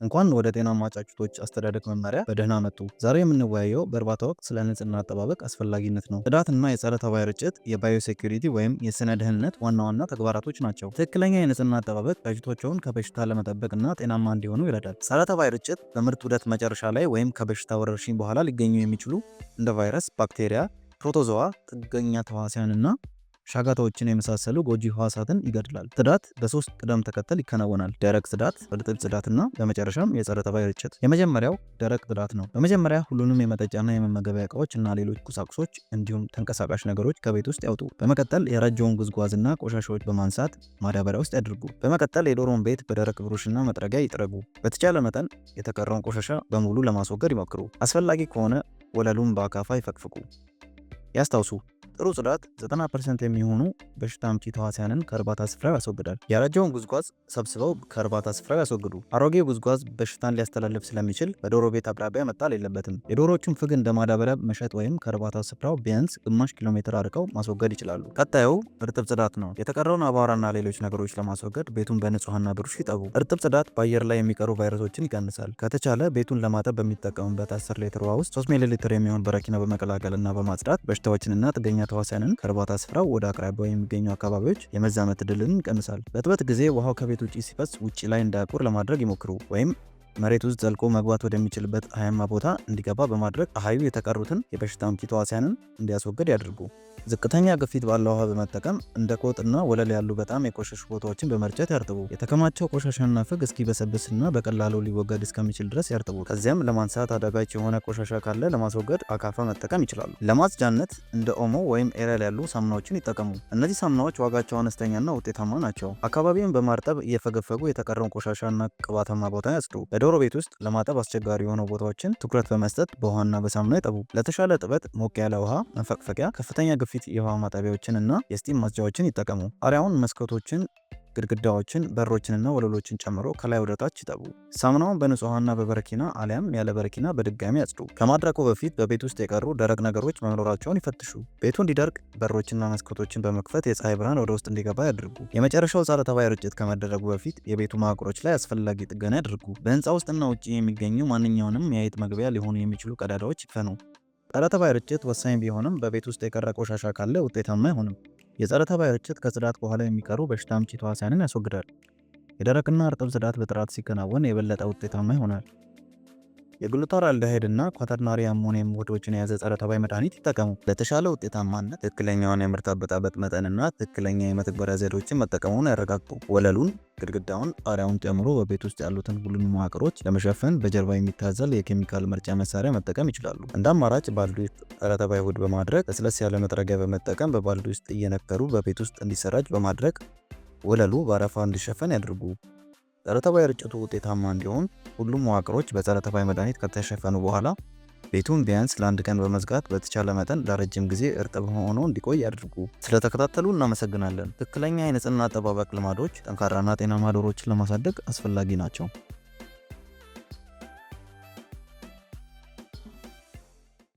እንኳን ወደ ጤናማ ጫጩቶች አስተዳደግ መመሪያ በደህና መጡ። ዛሬ የምንወያየው በእርባታ ወቅት ስለ ንጽህና አጠባበቅ አስፈላጊነት ነው። ጽዳትና የጸረ ተባይ ርጭት የባዮሴኩሪቲ ወይም የስነ ደህንነት ዋና ዋና ተግባራቶች ናቸው። ትክክለኛ የንጽህና አጠባበቅ ጫጩቶችን ከበሽታ ለመጠበቅና ጤናማ እንዲሆኑ ይረዳል። ጸረ ተባይ ርጭት በምርት ዑደት መጨረሻ ላይ ወይም ከበሽታ ወረርሽኝ በኋላ ሊገኙ የሚችሉ እንደ ቫይረስ፣ ባክቴሪያ፣ ፕሮቶዞዋ፣ ጥገኛ ተዋሲያንና ሻጋታዎችን የመሳሰሉ ጎጂ ህዋሳትን ይገድላል። ጽዳት በሶስት ቅደም ተከተል ይከናወናል። ደረቅ ጽዳት፣ እርጥብ ጽዳትና በመጨረሻም የጸረ ተባይ ርጭት። የመጀመሪያው ደረቅ ጽዳት ነው። በመጀመሪያ ሁሉንም የመጠጫና የመመገቢያ እቃዎች እና ሌሎች ቁሳቁሶች እንዲሁም ተንቀሳቃሽ ነገሮች ከቤት ውስጥ ያውጡ። በመቀጠል የረጀውን ጉዝጓዝና ቆሻሻዎች በማንሳት ማዳበሪያ ውስጥ ያድርጉ። በመቀጠል የዶሮን ቤት በደረቅ ብሩሽና መጥረጊያ ይጥረጉ። በተቻለ መጠን የተቀረውን ቆሻሻ በሙሉ ለማስወገድ ይሞክሩ። አስፈላጊ ከሆነ ወለሉን በአካፋ ይፈቅፍቁ። ያስታውሱ፣ ጥሩ ጽዳት 90% የሚሆኑ በሽታ አምጪ ተዋሲያንን ከእርባታ ስፍራው ያስወግዳል። ያረጀውን ጉዝጓዝ ሰብስበው ከእርባታ ስፍራው ያስወግዱ። አሮጌ ጉዝጓዝ በሽታን ሊያስተላልፍ ስለሚችል በዶሮ ቤት አቅራቢያ መጣል የለበትም። የዶሮዎቹን ፍግ እንደ ማዳበሪያ መሸጥ ወይም ከእርባታ ስፍራው ቢያንስ ግማሽ ኪሎ ሜትር አርቀው ማስወገድ ይችላሉ። ቀጣዩ እርጥብ ጽዳት ነው። የተቀረውን አቧራና ሌሎች ነገሮች ለማስወገድ ቤቱን በንጹህና ብሩሽ ይጠቡ። እርጥብ ጽዳት በአየር ላይ የሚቀሩ ቫይረሶችን ይቀንሳል። ከተቻለ ቤቱን ለማጠብ በሚጠቀሙበት 10 ሊትር ውሃ ውስጥ 3 ሚሊ ሊትር የሚሆን በረኪና በመቀላቀልና በማጽዳት በሽታዎችንና ጥገኛ ተዋሲያንን ከእርባታ ስፍራው ወደ አቅራቢያው የሚገኙ አካባቢዎች የመዛመት ዕድልን ይቀንሳል። በእጥበት ጊዜ ውሃው ከቤት ውጪ ሲፈስ ውጪ ላይ እንዳያቁር ለማድረግ ይሞክሩ፣ ወይም መሬት ውስጥ ዘልቆ መግባት ወደሚችልበት ፀሐያማ ቦታ እንዲገባ በማድረግ ፀሐዩ የተቀሩትን የበሽታ አምጪ ተዋሲያንን እንዲያስወግድ ያድርጉ። ዝቅተኛ ግፊት ባለው ውሃ በመጠቀም እንደ ቆጥና ወለል ያሉ በጣም የቆሸሹ ቦታዎችን በመርጨት ያርጥቡ። የተከማቸው ቆሻሻና ፍግ እስኪበሰብስና በቀላሉ ሊወገድ እስከሚችል ድረስ ያርጥቡ። ከዚያም ለማንሳት አዳጋች የሆነ ቆሻሻ ካለ ለማስወገድ አካፋ መጠቀም ይችላሉ። ለማጽጃነት እንደ ኦሞ ወይም ኤረል ያሉ ሳሙናዎችን ይጠቀሙ። እነዚህ ሳሙናዎች ዋጋቸው አነስተኛና ውጤታማ ናቸው። አካባቢውን በማርጠብ እየፈገፈጉ የተቀረውን ቆሻሻና ቅባታማ ቦታ ያጽዱ። በዶሮ ቤት ውስጥ ለማጠብ አስቸጋሪ የሆኑ ቦታዎችን ትኩረት በመስጠት በውሃና በሳሙና ይጠቡ። ለተሻለ እጥበት ሞቅ ያለ ውሃ፣ መፈቅፈቂያ፣ ከፍተኛ ግፊት የውሃ ማጠቢያዎችን እና የስቲም ማጽጃዎችን ይጠቀሙ። ጣሪያውን፣ መስኮቶችን፣ ግድግዳዎችን፣ በሮችንና ወለሎችን ጨምሮ ከላይ ወደ ታች ይጠቡ። ሳሙናውን በንጹህ ውሃና በበረኪና አሊያም ያለ በረኪና በድጋሚ ያጽዱ። ከማድረቁ በፊት በቤት ውስጥ የቀሩ ደረቅ ነገሮች መኖራቸውን ይፈትሹ። ቤቱ እንዲደርቅ በሮችና መስኮቶችን በመክፈት የፀሐይ ብርሃን ወደ ውስጥ እንዲገባ ያድርጉ። የመጨረሻው ጸረ ተባይ ርጭት ከመደረጉ በፊት የቤቱ መዋቅሮች ላይ አስፈላጊ ጥገና ያድርጉ። በህንፃ ውስጥና ውጭ የሚገኙ ማንኛውንም የአይጥ መግቢያ ሊሆኑ የሚችሉ ቀዳዳዎች ይክፈኑ። ጸረ ተባይ ርጭት ወሳኝ ቢሆንም በቤት ውስጥ የቀረ ቆሻሻ ካለ ውጤታማ አይሆንም። የጸረ ተባይ ርጭት ከጽዳት በኋላ የሚቀሩ በሽታ አምጪ ተዋሲያንን ያስወግዳል። የደረቅና እርጥብ ጽዳት በጥራት ሲከናወን የበለጠ ውጤታማ ይሆናል። የግሉታራልዲሃይድ እና ኳተርናሪ አሞኒየም ውህዶችን የያዘ ጸረ ተባይ መድኃኒት ይጠቀሙ። ለተሻለ ውጤታማነት ትክክለኛውን የምርት አበጣበጥ መጠንና ትክክለኛ የመተግበሪያ ዘዴዎችን መጠቀሙን ያረጋግጡ። ወለሉን፣ ግድግዳውን፣ ጣሪያውን ጨምሮ በቤት ውስጥ ያሉትን ሁሉንም መዋቅሮች ለመሸፈን በጀርባ የሚታዘል የኬሚካል መርጫ መሳሪያ መጠቀም ይችላሉ። እንደ አማራጭ ባልዲ ውስጥ ጸረ ተባይ ውህድ በማድረግ ለስለስ ያለ መጥረጊያ በመጠቀም በባልዲ ውስጥ እየነከሩ በቤት ውስጥ እንዲሰራጭ በማድረግ ወለሉ በአረፋ እንዲሸፈን ያድርጉ። ጸረ ተባይ ርጭቱ ውጤታማ እንዲሆን ሁሉም መዋቅሮች በጸረ ተባይ መድኃኒት ከተሸፈኑ በኋላ ቤቱን ቢያንስ ለአንድ ቀን በመዝጋት በተቻለ መጠን ለረጅም ጊዜ እርጥብ ሆኖ እንዲቆይ ያድርጉ። ስለተከታተሉ እናመሰግናለን። ትክክለኛ የንጽህና አጠባበቅ ልማዶች ጠንካራና ጤናማ ዶሮዎችን ለማሳደግ አስፈላጊ ናቸው።